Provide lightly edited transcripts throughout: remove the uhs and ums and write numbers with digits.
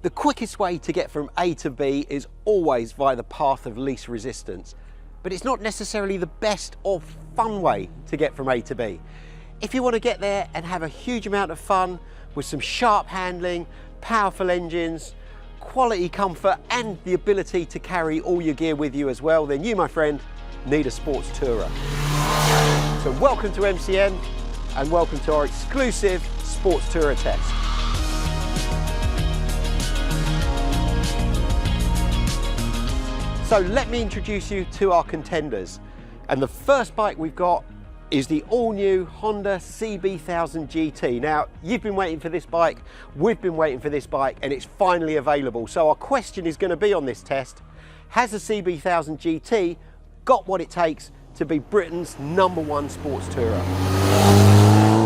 The quickest way to get from A to B is always via the path of least resistance, but it's not necessarily the best or fun way to get from A to B. If you want to get there and have a huge amount of fun with some sharp handling, powerful engines, quality comfort and the ability to carry all your gear with you as well, then you, my friend, need a sports tourer. So welcome to MCN and welcome to our exclusive sports tourer test. So let me introduce you to our contenders. And the first bike we've got is the all-new Honda CB1000GT. Now, you've been waiting for this bike, we've been waiting for this bike, and it's finally available. So our question is going to be on this test, has the CB1000GT got what it takes to be Britain's #1 sports tourer?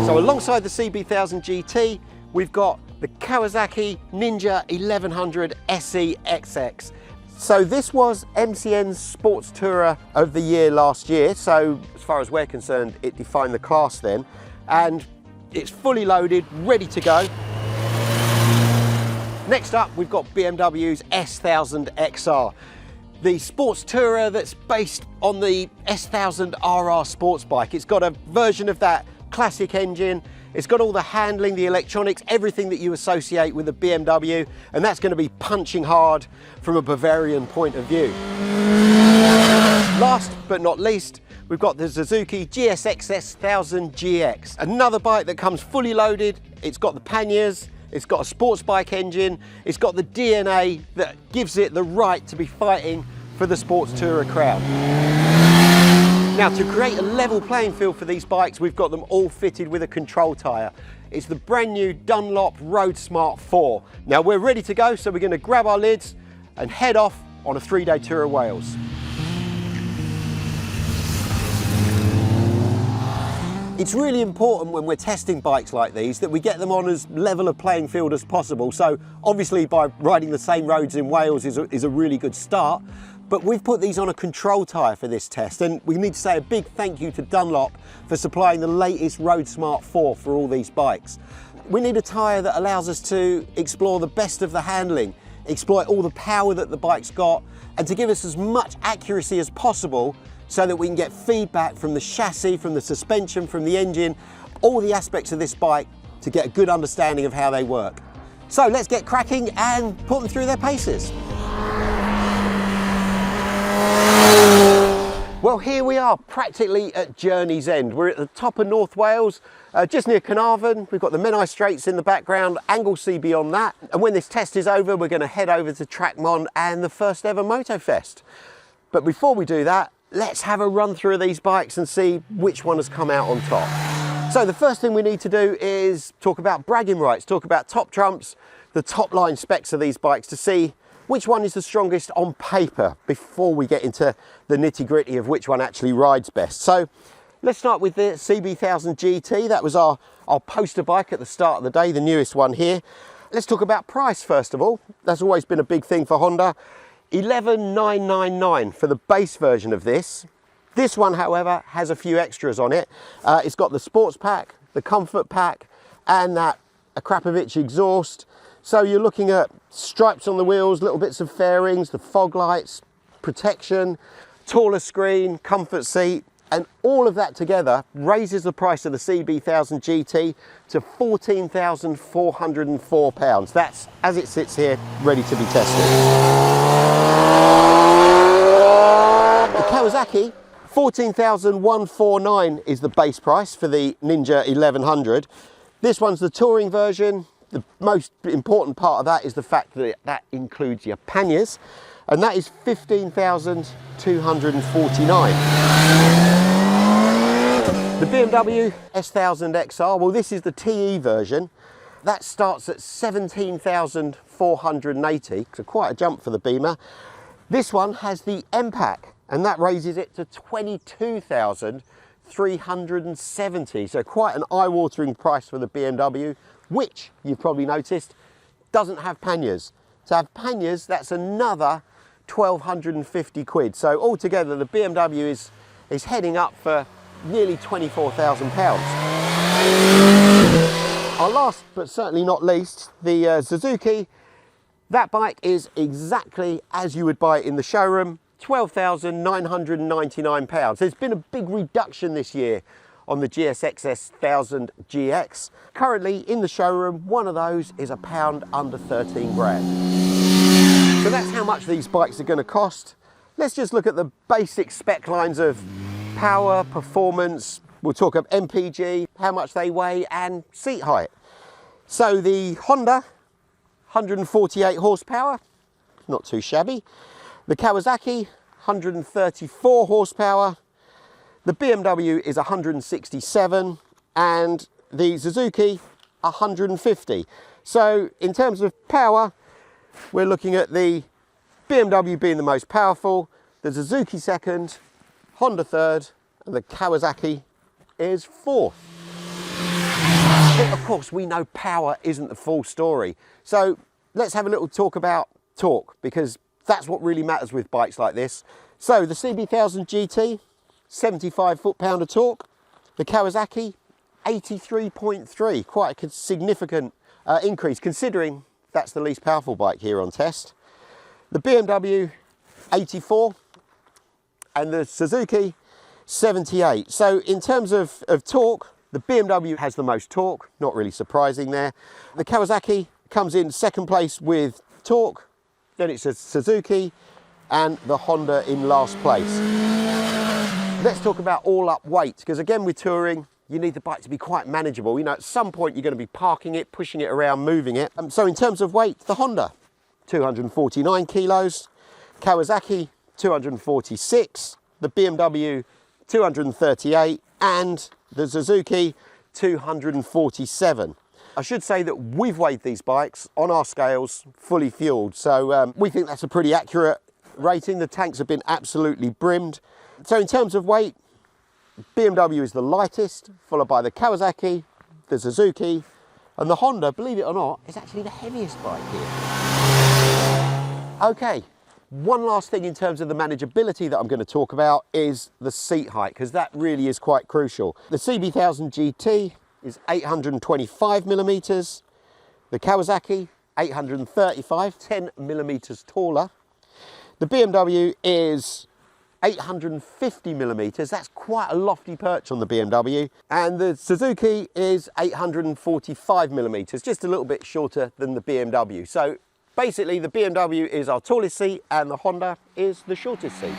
So alongside the CB1000GT, we've got the Kawasaki Ninja 1100 SE-XX. So this was MCN's Sports Tourer of the Year last year. So as far as we're concerned, it defined the class then. And it's fully loaded, ready to go. Next up, we've got BMW's S1000XR. The sports tourer that's based on the S1000RR sports bike. It's got a version of that classic engine. It's got all the handling, the electronics, everything that you associate with a BMW, and that's going to be punching hard from a Bavarian point of view. Last but not least, we've got the Suzuki GSX-S1000GX, another bike that comes fully loaded. It's got the panniers, it's got a sports bike engine, it's got the DNA that gives it the right to be fighting for the sports tourer crowd. Now, to create a level playing field for these bikes, we've got them all fitted with a control tyre. It's the brand new Dunlop RoadSmart IV. Now, we're ready to go, so we're going to grab our lids and head off on a 3-day tour of Wales. It's really important when we're testing bikes like these that we get them on as level a playing field as possible. So obviously by riding the same roads in Wales is a really good start. But we've put these on a control tyre for this test, and we need to say a big thank you to Dunlop for supplying the latest RoadSmart IV for all these bikes. We need a tyre that allows us to explore the best of the handling, exploit all the power that the bike's got, and to give us as much accuracy as possible so that we can get feedback from the chassis, from the suspension, from the engine, all the aspects of this bike to get a good understanding of how they work. So let's get cracking and put them through their paces. Well, here we are, practically at Journey's End. We're at the top of North Wales, just near Carnarvon. We've got the Menai Straits in the background, Anglesey beyond that. And when this test is over, we're going to head over to Trackmon and the first ever Motofest. But before we do that, let's have a run through of these bikes and see which one has come out on top. So the first thing we need to do is talk about bragging rights, talk about top trumps, the top line specs of these bikes to see which one is the strongest on paper before we get into the nitty-gritty of which one actually rides best. So let's start with the CB1000GT. That was our poster bike at the start of the day, the newest one here. Let's talk about price first of all. That's always been a big thing for Honda. 11,999 for the base version of this. This one, however, has a few extras on it. It's got the sports pack, the comfort pack, and that Akrapovic exhaust. So you're looking at stripes on the wheels, little bits of fairings, the fog lights, protection, taller screen, comfort seat, and all of that together raises the price of the CB1000GT to £14,404. That's as it sits here, ready to be tested. The Kawasaki, £14,149 is the base price for the Ninja 1100. This one's the touring version. The most important part of that is the fact that that includes your panniers, and that is £15,249. The BMW S1000XR, well, this is the TE version. That starts at £17,480, so quite a jump for the Beamer. This one has the M pack, and that raises it to £22,370, so quite an eye-watering price for the BMW, which you've probably noticed doesn't have panniers. To have panniers, that's another 1,250 quid. So altogether, the BMW is heading up for nearly £24,000. Our last, but certainly not least, the Suzuki That bike is exactly as you would buy it in the showroom, £12,999. There's been a big reduction this year on the GSX-S1000GX. Currently in the showroom, one of those is a pound under 13 grand. So that's how much these bikes are going to cost. Let's just look at the basic spec lines of power, performance. We'll talk of MPG, how much they weigh, and seat height. So the Honda, 148 horsepower, not too shabby. The Kawasaki, 134 horsepower. The BMW is 167, and the Suzuki, 150. So in terms of power, we're looking at the BMW being the most powerful, the Suzuki second, Honda third, and the Kawasaki is fourth. But of course, we know power isn't the full story. So let's have a little talk about torque, because that's what really matters with bikes like this. So the CB1000GT, 75 foot-pound of torque. The Kawasaki, 83.3, quite a significant increase, considering that's the least powerful bike here on test. The BMW, 84, and the Suzuki, 78. So in terms of torque, the BMW has the most torque, not really surprising there. The Kawasaki comes in second place with torque, then it's a Suzuki, and the Honda in last place. Let's talk about all-up weight, because again with touring, you need the bike to be quite manageable. You know, at some point you're going to be parking it, pushing it around, moving it. So in terms of weight, the Honda, 249 kilos, Kawasaki, 246, the BMW, 238, and the Suzuki, 247. I should say that we've weighed these bikes on our scales, fully fueled. So we think that's a pretty accurate rating. The tanks have been absolutely brimmed. So in terms of weight, BMW is the lightest, followed by the Kawasaki, the Suzuki, and the Honda, believe it or not, is actually the heaviest bike here. Okay, one last thing in terms of the manageability that I'm going to talk about is the seat height, because that really is quite crucial. The CB1000GT is 825 millimeters, the Kawasaki 835, 10 millimeters taller. The BMW is 850 millimeters, that's quite a lofty perch on the BMW, and the Suzuki is 845 millimeters, just a little bit shorter than the BMW. So basically the BMW is our tallest seat and the Honda is the shortest seat.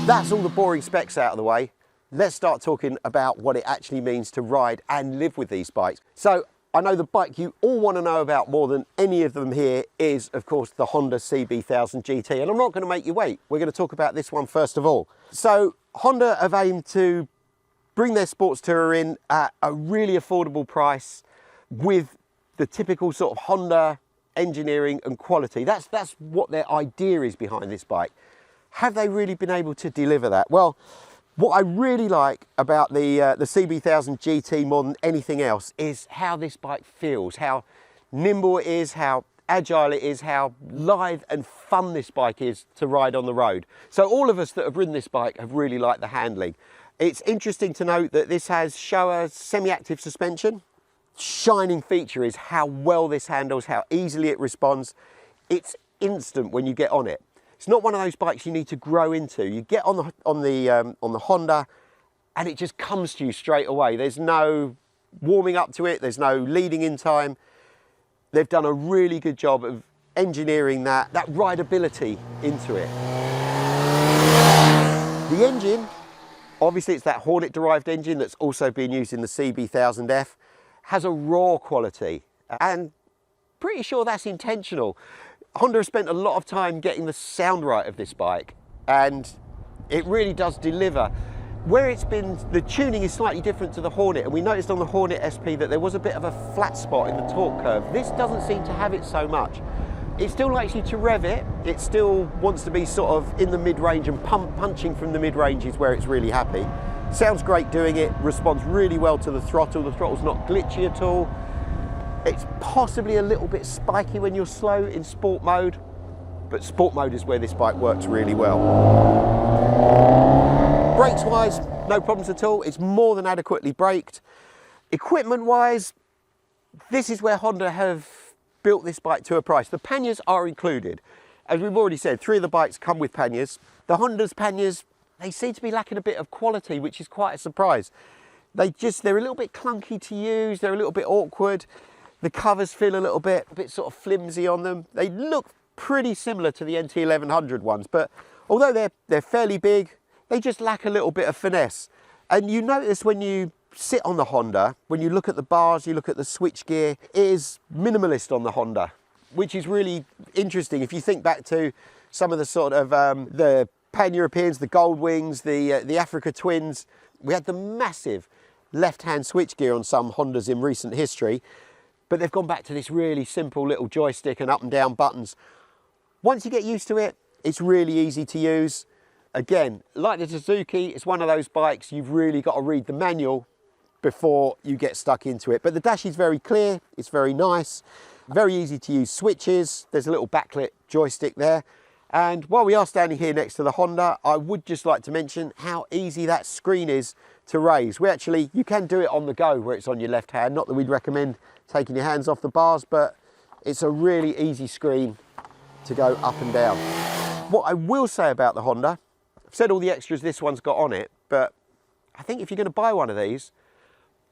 That's all the boring specs out of the way. Let's start talking about what it actually means to ride and live with these bikes. So I know the bike you all want to know about more than any of them here is, of course, the Honda CB1000GT. And I'm not going to make you wait. We're going to talk about this one first of all. So Honda have aimed to bring their sports tourer in at a really affordable price with the typical sort of Honda engineering and quality. That's what their idea is behind this bike. Have they really been able to deliver that? Well, what I really like about the CB1000GT more than anything else is how this bike feels, how nimble it is, how agile it is, how lithe and fun this bike is to ride on the road. So all of us that have ridden this bike have really liked the handling. It's interesting to note that this has Showa semi-active suspension. Shining feature is how well this handles, how easily it responds. It's instant when you get on it. It's not one of those bikes you need to grow into. You get on the Honda and it just comes to you straight away. There's no warming up to it. There's no leading in time. They've done a really good job of engineering that rideability into it. The engine, obviously it's that Hornet derived engine that's also being used in the CB1000F, has a raw quality and pretty sure that's intentional. Honda has spent a lot of time getting the sound right of this bike and it really does deliver. Where it's been, the tuning is slightly different to the Hornet, and we noticed on the Hornet SP that there was a bit of a flat spot in the torque curve. This doesn't seem to have it so much. It still likes you to rev it, it still wants to be sort of in the mid-range, and punching from the mid-range is where it's really happy. Sounds great doing it, responds really well to the throttle's not glitchy at all. It's possibly a little bit spiky when you're slow in sport mode, but sport mode is where this bike works really well. Brakes wise, no problems at all. It's more than adequately braked. Equipment wise, this is where Honda have built this bike to a price. The panniers are included. As we've already said, 3 of the bikes come with panniers. The Honda's panniers, they seem to be lacking a bit of quality, which is quite a surprise. They're a little bit clunky to use, they're a little bit awkward. The covers feel a bit sort of flimsy on them. They look pretty similar to the NT1100 ones, but although they're fairly big, they just lack a little bit of finesse. And you notice when you sit on the Honda, when you look at the bars, you look at the switch gear, it is minimalist on the Honda, which is really interesting. If you think back to some of the sort of the Pan-Europeans, the Goldwings, the Africa Twins, we had the massive left-hand switch gear on some Hondas in recent history, but they've gone back to this really simple little joystick and up and down buttons. Once you get used to it, it's really easy to use. Again, like the Suzuki, it's one of those bikes you've really got to read the manual before you get stuck into it. But the dash is very clear, it's very nice, very easy to use switches. There's a little backlit joystick there. And while we are standing here next to the Honda, I would just like to mention how easy that screen is to raise. You can do it on the go where it's on your left hand. Not that we'd recommend taking your hands off the bars, but it's a really easy screen to go up and down. What I will say about the Honda, I've said all the extras this one's got on it, but I think if you're going to buy one of these,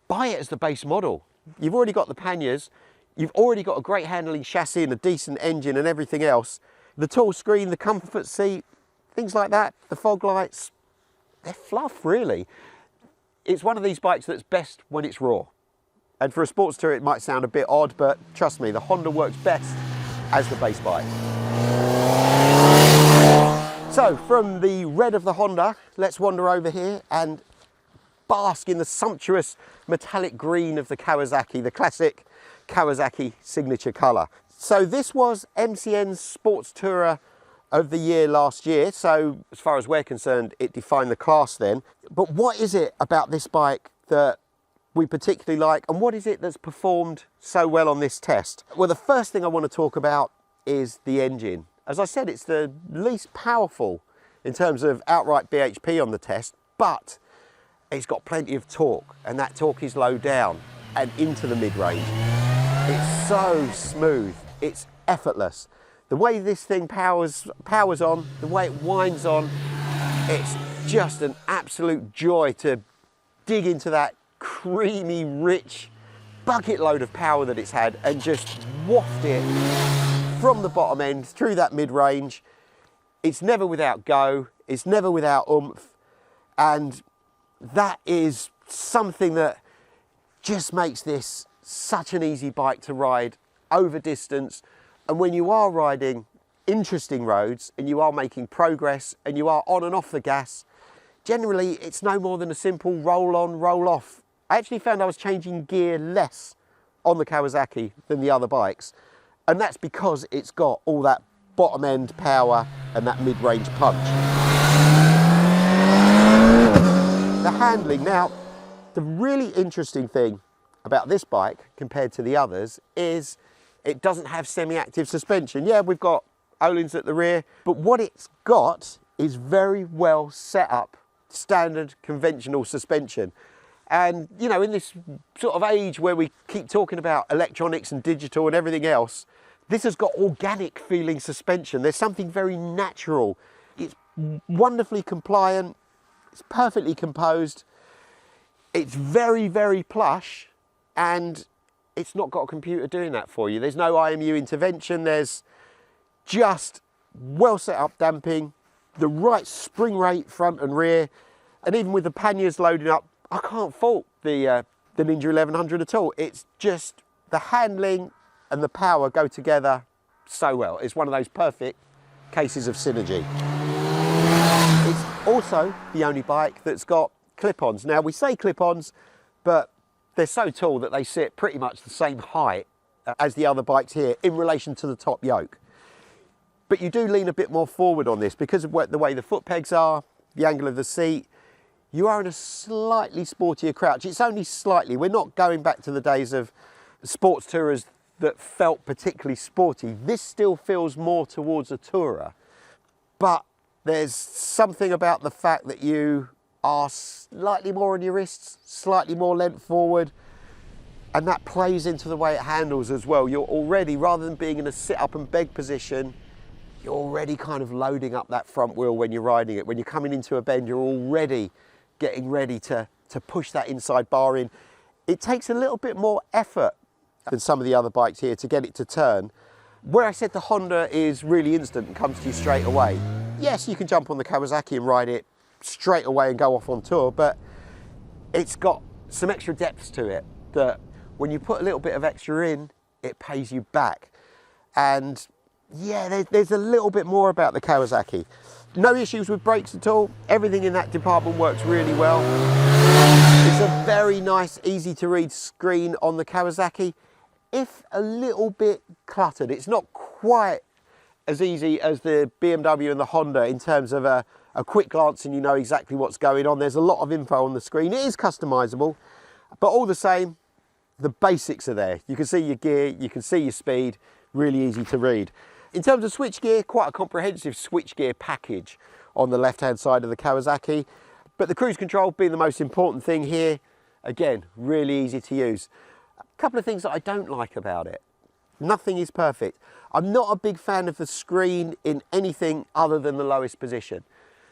buy it as the base model. You've already got the panniers, you've already got a great handling chassis and a decent engine and everything else. The tall screen, the comfort seat, things like that, the fog lights, they're fluff really. It's one of these bikes that's best when it's raw. And for a sports tour it might sound a bit odd, but trust me, the Honda works best as the base bike. So from the red of the Honda, let's wander over here and bask in the sumptuous metallic green of the Kawasaki, the classic Kawasaki signature colour. So this was MCN's Sports Tourer of the year last year. So as far as we're concerned, it defined the class then. But what is it about this bike that we particularly like, and what is it that's performed so well on this test? Well, the first thing I want to talk about is the engine. As I said, it's the least powerful in terms of outright BHP on the test, but it's got plenty of torque, and that torque is low down and into the mid-range. It's so smooth, it's effortless. The way this thing powers on, the way it winds on, it's just an absolute joy to dig into that creamy, rich bucket load of power that it's had and just waft it from the bottom end through that mid-range. It's never without go, it's never without oomph, and that is something that just makes this such an easy bike to ride over distance. And when you are riding interesting roads and you are making progress and you are on and off the gas, generally it's no more than a simple roll on, roll off. I actually found I was changing gear less on the Kawasaki than the other bikes, and that's because it's got all that bottom end power and that mid-range punch. The handling, now the really interesting thing about this bike compared to the others is it doesn't have semi-active suspension. Yeah, we've got Öhlins at the rear, but what it's got is very well set up standard conventional suspension. And you know, in this sort of age where we keep talking about electronics and digital and everything else, this has got organic feeling suspension. There's something very natural. It's wonderfully compliant, it's perfectly composed, it's very, very plush, and it's not got a computer doing that for you. There's no IMU intervention, there's just well set up damping, the right spring rate front and rear, and even with the panniers loading up, I can't fault the Ninja 1100 at all. It's just the handling and the power go together so well. It's one of those perfect cases of synergy. It's also the only bike that's got clip-ons. Now we say clip-ons, but they're so tall that they sit pretty much the same height as the other bikes here in relation to the top yoke. But you do lean a bit more forward on this because of the way the foot pegs are, the angle of the seat. You are in a slightly sportier crouch. It's only slightly. We're not going back to the days of sports tourers that felt particularly sporty. This still feels more towards a tourer, but there's something about the fact that you are slightly more on your wrists, slightly more length forward. And that plays into the way it handles as well. You're already, rather than being in a sit up and beg position, you're already kind of loading up that front wheel when you're riding it. When you're coming into a bend, you're already getting ready to push that inside bar in. It takes a little bit more effort than some of the other bikes here to get it to turn. Where I said the Honda is really instant and comes to you straight away. Yes, you can jump on the Kawasaki and ride it straight away and go off on tour, but it's got some extra depth to it that when you put a little bit of extra in, it pays you back. And yeah, there's a little bit more about the Kawasaki. No issues with brakes at all. Everything in that department works really well. It's a very nice, easy to read screen on the Kawasaki, if a little bit cluttered. It's not quite as easy as the BMW and the Honda in terms of a quick glance and you know exactly what's going on. There's a lot of info on the screen. It is customizable, but all the same, the basics are there. You can see your gear, you can see your speed, really easy to read. In terms of switchgear, quite a comprehensive switchgear package on the left-hand side of the Kawasaki, but the cruise control being the most important thing here, again, really easy to use. A couple of things that I don't like about it. Nothing is perfect. I'm not a big fan of the screen in anything other than the lowest position.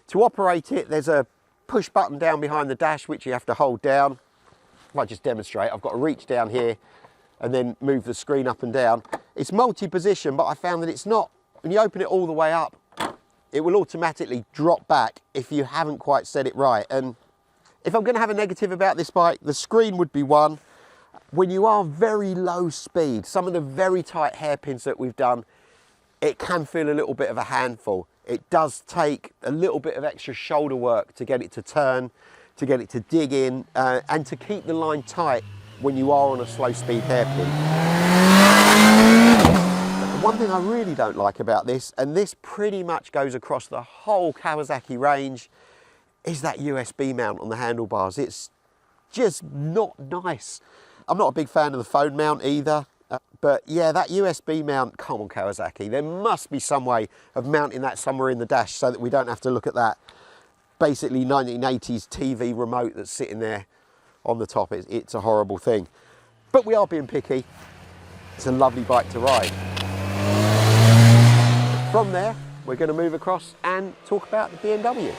To operate it, there's a push button down behind the dash, which you have to hold down. If I just demonstrate, I've got to reach down here and then move the screen up and down. It's multi-position, but I found that it's not, when you open it all the way up, it will automatically drop back if you haven't quite set it right. And if I'm gonna have a negative about this bike, the screen would be one. When you are very low speed, some of the very tight hairpins that we've done, it can feel a little bit of a handful. It does take a little bit of extra shoulder work to get it to turn, to get it to dig in, and to keep the line tight when you are on a slow speed hairpin. But the one thing I really don't like about this, and this pretty much goes across the whole Kawasaki range, is that USB mount on the handlebars. It's just not nice. I'm not a big fan of the phone mount either, but yeah, that USB mount, come on Kawasaki, there must be some way of mounting that somewhere in the dash so that we don't have to look at that basically 1980s TV remote that's sitting there on the top. It's a horrible thing. But we are being picky. It's a lovely bike to ride. From there, we're going to move across and talk about the BMW.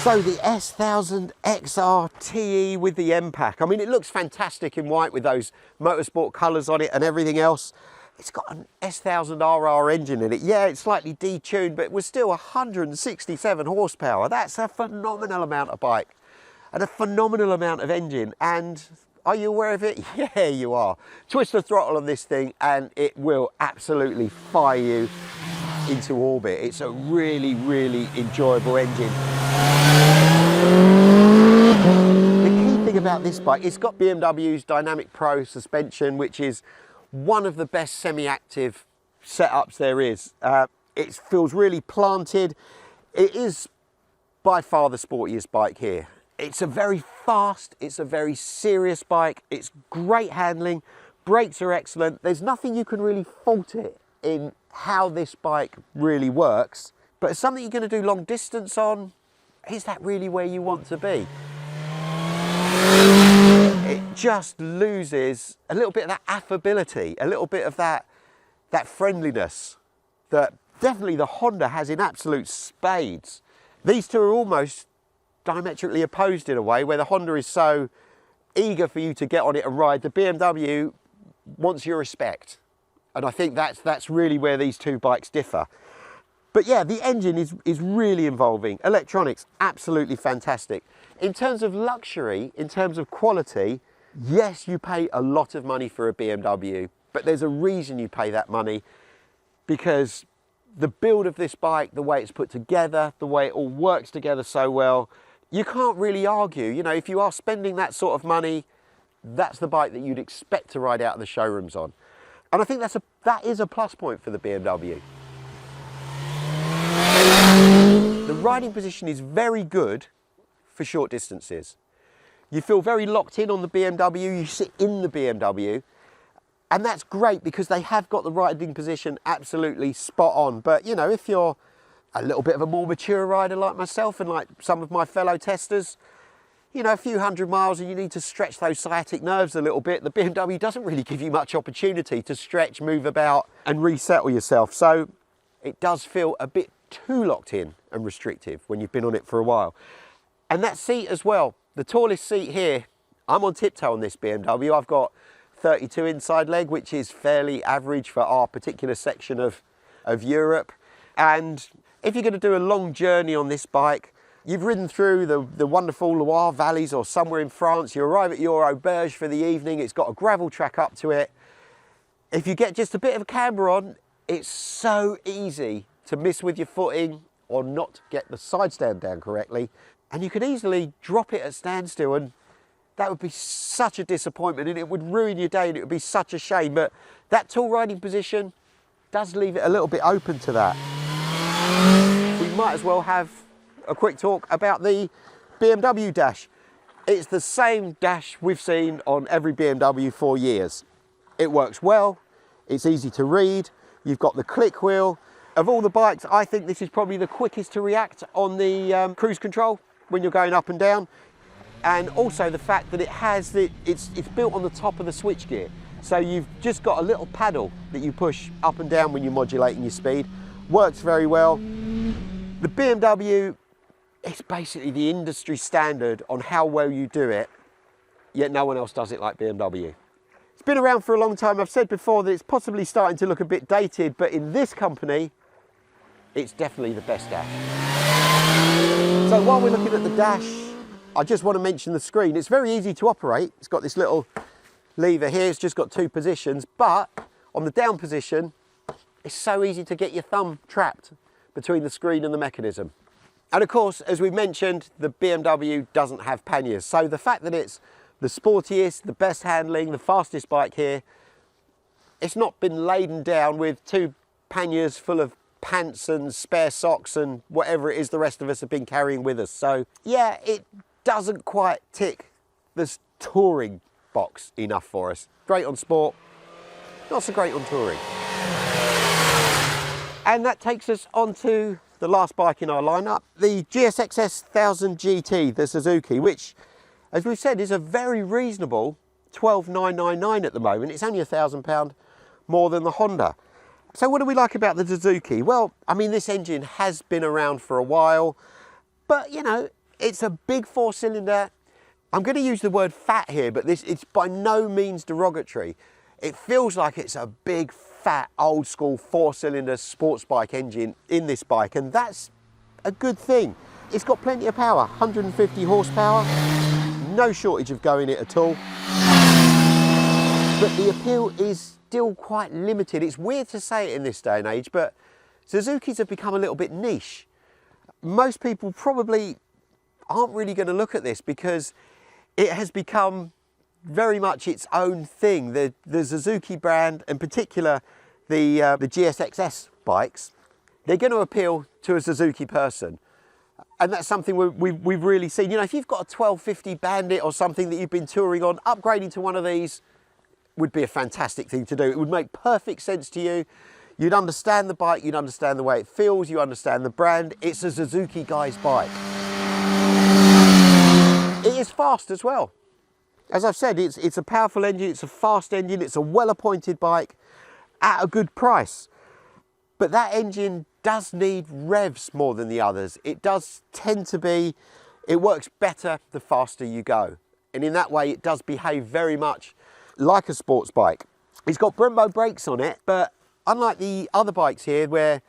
So the S1000XR TE with the M-Pack. I mean, it looks fantastic in white with those motorsport colours on it and everything else. It's got an S1000RR engine in it. Yeah, it's slightly detuned, but it was still 167 horsepower. That's a phenomenal amount of bike and a phenomenal amount of engine. And are you aware of it? Yeah, you are. Twist the throttle on this thing and it will absolutely fire you into orbit. It's a really, really enjoyable engine. The key thing about this bike, it's got BMW's Dynamic Pro suspension, which is one of the best semi-active setups there is. It feels really planted. It is by far the sportiest bike here. It's a very fast, it's a very serious bike. It's great handling, brakes are excellent. There's nothing you can really fault it in how this bike really works. But it's something you're going to do long distance on. Is that really where you want to be? It just loses a little bit of that affability, a little bit of that friendliness that definitely the Honda has in absolute spades. These two are almost diametrically opposed in a way, where the Honda is so eager for you to get on it and ride. The BMW wants your respect. And I think that's really where these two bikes differ. But yeah, the engine is really involving. Electronics, absolutely fantastic. In terms of luxury, in terms of quality, yes, you pay a lot of money for a BMW, but there's a reason you pay that money, because the build of this bike, the way it's put together, the way it all works together so well, you can't really argue. You know, if you are spending that sort of money, that's the bike that you'd expect to ride out of the showrooms on. And I think that is a plus point for the BMW. The riding position is very good for short distances. You feel very locked in on the BMW, you sit in the BMW, and that's great because they have got the riding position absolutely spot on. But you know, if you're a little bit of a more mature rider like myself and like some of my fellow testers, you know, a few hundred miles and you need to stretch those sciatic nerves a little bit, the BMW doesn't really give you much opportunity to stretch, move about and resettle yourself. So it does feel a bit too locked in and restrictive when you've been on it for a while. And that seat as well, the tallest seat here, I'm on tiptoe on this BMW. I've got 32 inside leg, which is fairly average for our particular section of Europe. And if you're going to do a long journey on this bike, you've ridden through the wonderful Loire valleys or somewhere in France, you arrive at your auberge for the evening, it's got a gravel track up to it. If you get just a bit of a camber on, it's so easy to miss with your footing or not get the side stand down correctly. And you could easily drop it at standstill, and that would be such a disappointment and it would ruin your day and it would be such a shame. But that tall riding position does leave it a little bit open to that. We might as well have a quick talk about the BMW dash. It's the same dash we've seen on every BMW for years. It works well, it's easy to read, you've got the click wheel. Of all the bikes, I think this is probably the quickest to react on the cruise control when you're going up and down. And also the fact that it's built on the top of the switchgear. So you've just got a little paddle that you push up and down when you're modulating your speed. Works very well. The BMW is basically the industry standard on how well you do it, yet no one else does it like BMW. It's been around for a long time. I've said before that it's possibly starting to look a bit dated, but in this company, it's definitely the best dash. So while we're looking at the dash, I just want to mention the screen. It's very easy to operate. It's got this little lever here. It's just got two positions, but on the down position, it's so easy to get your thumb trapped between the screen and the mechanism. And of course, as we mentioned, the BMW doesn't have panniers. So the fact that it's the sportiest, the best handling, the fastest bike here, it's not been laden down with two panniers full of pants and spare socks and whatever it is the rest of us have been carrying with us. So yeah, it doesn't quite tick this touring box enough for us. Great on sport, not so great on touring. And that takes us on to the last bike in our lineup, the GSX-S1000GT, the Suzuki, which, as we've said, is a very reasonable $12,999 at the moment. It's only £1,000 more than the Honda. So what do we like about the Suzuki? Well, I mean, this engine has been around for a while, but you know, it's a big four-cylinder. I'm going to use the word fat here, but it's by no means derogatory. It feels like it's a big, fat, old-school four-cylinder sports bike engine in this bike, and that's a good thing. It's got plenty of power, 150 horsepower, no shortage of go in it at all. But the appeal is still quite limited. It's weird to say it in this day and age, but Suzukis have become a little bit niche. Most people probably aren't really going to look at this because it has become very much its own thing. The Suzuki brand, in particular the GSX-S bikes, they're going to appeal to a Suzuki person. And that's something we've really seen. You know, if you've got a 1250 Bandit or something that you've been touring on, upgrading to one of these would be a fantastic thing to do. It would make perfect sense to you. You'd understand the bike, you'd understand the way it feels, you understand the brand. It's a Suzuki guy's bike. It is fast as well. As I've said, it's a powerful engine, it's a fast engine, it's a well-appointed bike at a good price. But that engine does need revs more than the others. It does tend to be, it works better the faster you go. And in that way, it does behave very much like a sports bike. It's got Brembo brakes on it, but unlike the other bikes here where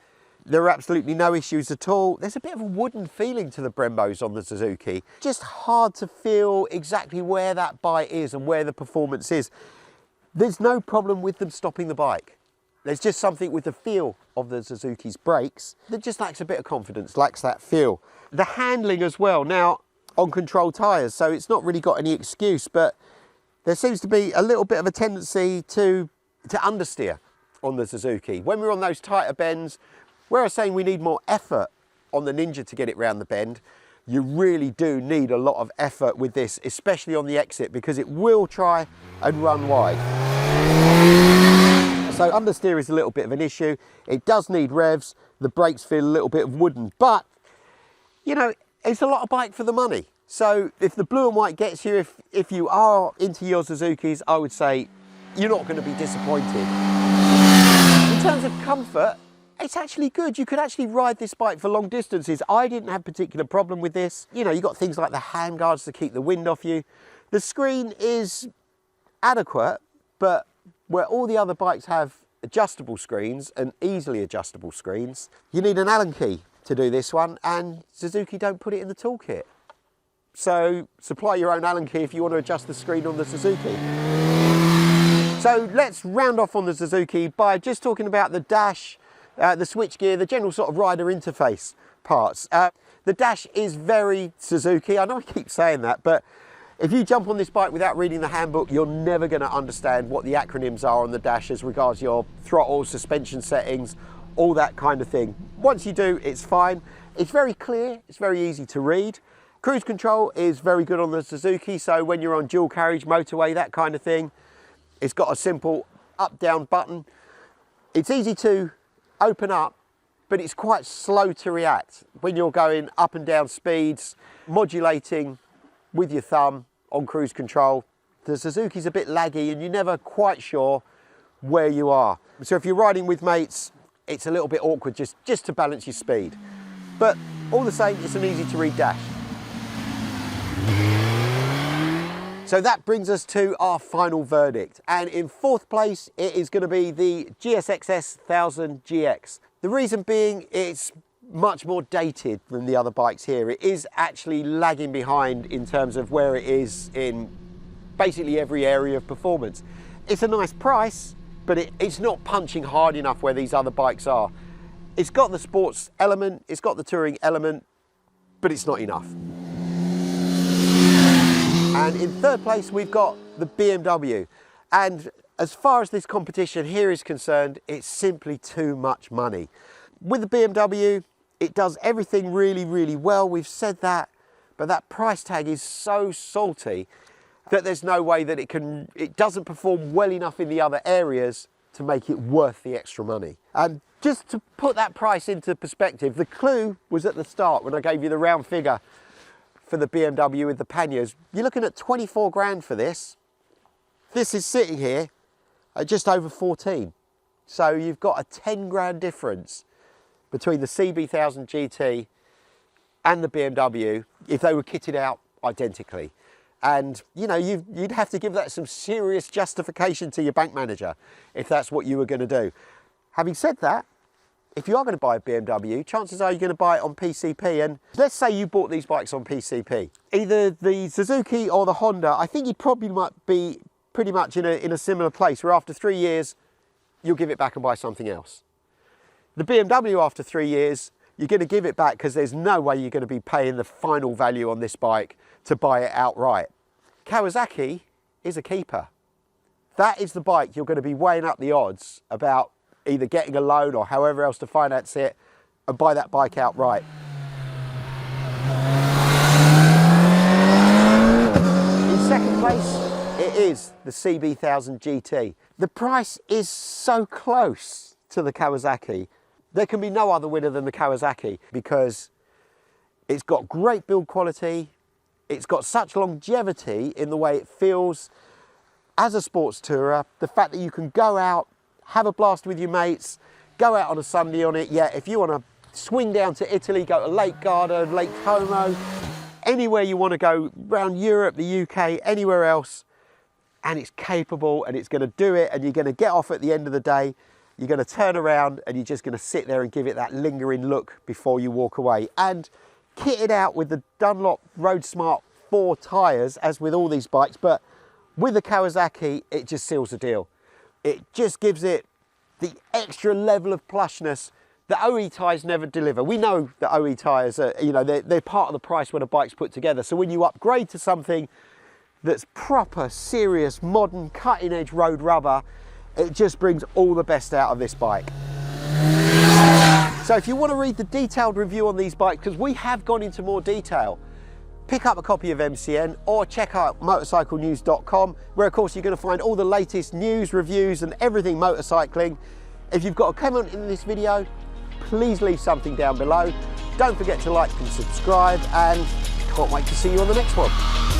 there are absolutely no issues at all, there's a bit of a wooden feeling to the Brembos on the Suzuki. Just hard to feel exactly where that bite is and where the performance is. There's no problem with them stopping the bike. There's just something with the feel of the Suzuki's brakes that just lacks a bit of confidence, lacks that feel. The handling as well, now on control tyres, so it's not really got any excuse, but there seems to be a little bit of a tendency to understeer on the Suzuki. When we're on those tighter bends, where I was saying we need more effort on the Ninja to get it round the bend, you really do need a lot of effort with this, especially on the exit, because it will try and run wide. So understeer is a little bit of an issue. It does need revs. The brakes feel a little bit wooden, but you know, it's a lot of bike for the money. So if the blue and white gets you, if you are into your Suzukis, I would say you're not going to be disappointed. In terms of comfort, it's actually good. You could actually ride this bike for long distances. I didn't have a particular problem with this. You know, you've got things like the handguards to keep the wind off you. The screen is adequate, but where all the other bikes have adjustable screens and easily adjustable screens, you need an Allen key to do this one, and Suzuki don't put it in the toolkit. So supply your own Allen key if you want to adjust the screen on the Suzuki. So let's round off on the Suzuki by just talking about the dash, the switchgear, the general sort of rider interface parts. The dash is very Suzuki. I know I keep saying that, but if you jump on this bike without reading the handbook, you're never going to understand what the acronyms are on the dash as regards your throttle, suspension settings, all that kind of thing. Once you do, it's fine. It's very clear, it's very easy to read. Cruise control is very good on the Suzuki, so when you're on dual carriage, motorway, that kind of thing, it's got a simple up-down button. It's easy to open up, but it's quite slow to react when you're going up and down speeds, modulating with your thumb on cruise control. The Suzuki's a bit laggy and you're never quite sure where you are. So if you're riding with mates, it's a little bit awkward just to balance your speed. But all the same, it's an easy to read dash. So that brings us to our final verdict. And in fourth place, it is going to be the GSX-S1000GX. The reason being, it's much more dated than the other bikes here. It is actually lagging behind in terms of where it is in basically every area of performance. It's a nice price, but it's not punching hard enough where these other bikes are. It's got the sports element, it's got the touring element, but it's not enough. And in third place, we've got the BMW. And as far as this competition here is concerned, it's simply too much money. With the BMW, it does everything really, really well. We've said that, but that price tag is so salty that there's no way that it doesn't perform well enough in the other areas to make it worth the extra money. And just to put that price into perspective, the clue was at the start when I gave you the round figure for the BMW with the panniers. You're looking at 24 grand for this. This is sitting here at just over 14. So you've got a 10 grand difference between the CB1000GT and the BMW if they were kitted out identically. And you know, you'd have to give that some serious justification to your bank manager if that's what you were going to do. Having said that, if you are going to buy a BMW, chances are you're going to buy it on PCP. And let's say you bought these bikes on PCP, either the Suzuki or the Honda, I think you probably might be pretty much in a similar place where after 3 years, you'll give it back and buy something else. The BMW, after 3 years, you're going to give it back because there's no way you're going to be paying the final value on this bike to buy it outright. Kawasaki is a keeper. That is the bike you're going to be weighing up the odds about either getting a loan or however else to finance it and buy that bike outright. In second place, it is the CB1000GT. The price is so close to the Kawasaki. There can be no other winner than the Kawasaki because it's got great build quality, it's got such longevity in the way it feels as a sports tourer, the fact that you can go out, have a blast with your mates, go out on a Sunday on it. Yeah, if you want to swing down to Italy, go to Lake Garda, Lake Como, anywhere you want to go around Europe, the UK, anywhere else, and it's capable and it's going to do it, and you're going to get off at the end of the day, you're going to turn around and you're just going to sit there and give it that lingering look before you walk away. And kitted out with the Dunlop RoadSmart IV tyres, as with all these bikes, but with the Kawasaki, it just seals the deal. It just gives it the extra level of plushness that OE tyres never deliver. We know that OE tyres are, you know, they're part of the price when a bike's put together. So when you upgrade to something that's proper, serious, modern, cutting-edge road rubber, it just brings all the best out of this bike. So if you want to read the detailed review on these bikes, because we have gone into more detail, pick up a copy of MCN or check out Motorcyclenews.com, where of course you're going to find all the latest news, reviews and everything motorcycling. If you've got a comment in this video, please leave something down below. Don't forget to like and subscribe, and can't wait to see you on the next one.